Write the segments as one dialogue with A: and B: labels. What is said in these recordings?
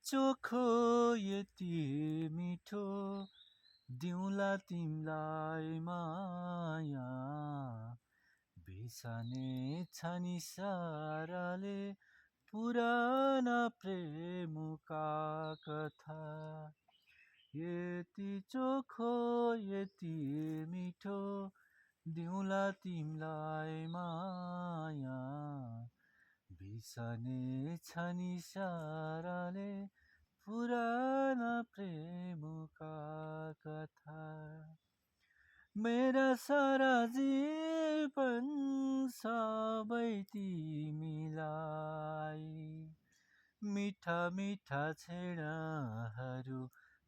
A: चोखो यति मिठो दिउँला तिमलाई माया बिर्सने छ नि साराले पुराना प्रेमका कथा यति चोखो यति मिठो दिउँला तिमलाई माया बिर्सने छ नि साराले पुराना प्रेमका कथा मेरा सारा जीवन सबै तिमीलाई मिठा मिठा छेडाहरू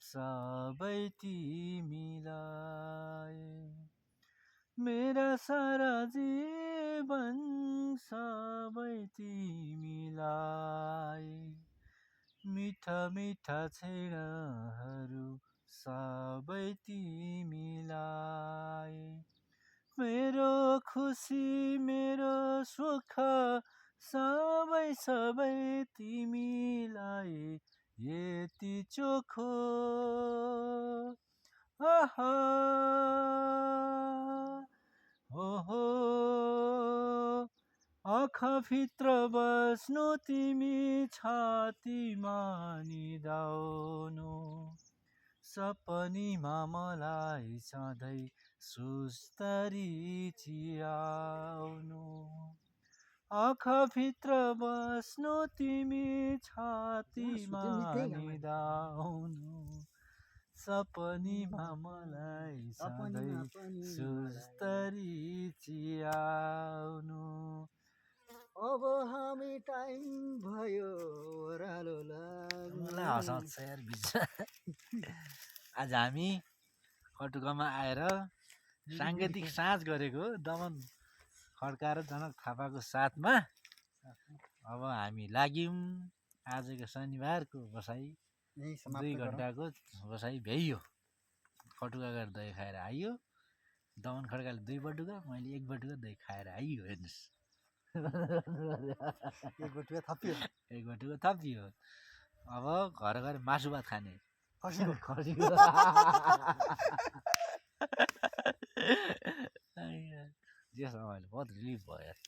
A: सबै तिमीलाई मेरा सारा जीवन सबै तिमीलाई मिठा मिठा छेडाहरू सबै तिमीलाई मेरो खुसी मेरो सुख सबै सबै तिमीलाई यति चोखो आहा ओहो आँखाभित्र बस्नु तिमी छातीमा निदाउनु सपनीमा मलाई सधैँ सुस्तरी चियाउनु आँखाभित्र बस्नु तिमी छातीमा निदाउनु सपनीमा मलाई सधैँ सुस्तरी चियाउनु
B: अब हामी टाइम भयो ओह्रालो लाग्नु
A: हँसाउँछ यार बिच आज हामी खटुकामा आएर साङ्गीतिक साँझ गरेको दमन खड्का र जनक थापाको साथमा अब हामी लाग्यौँ आजको शनिबारको बसाइ 2 घन्टाको बसाइ भ्याइयो खटुका गएर दही खाएर आइयो दमन खड्काले 2 बटुका मैले 1 बटुका दही खाएर आइयो हेर्नुहोस्
B: 1 बटुका थपियो
A: 1 बटुका थपियो अब घर गएर मासु भात खाने खसीको जे समय बहुत रिलिफ भयो यार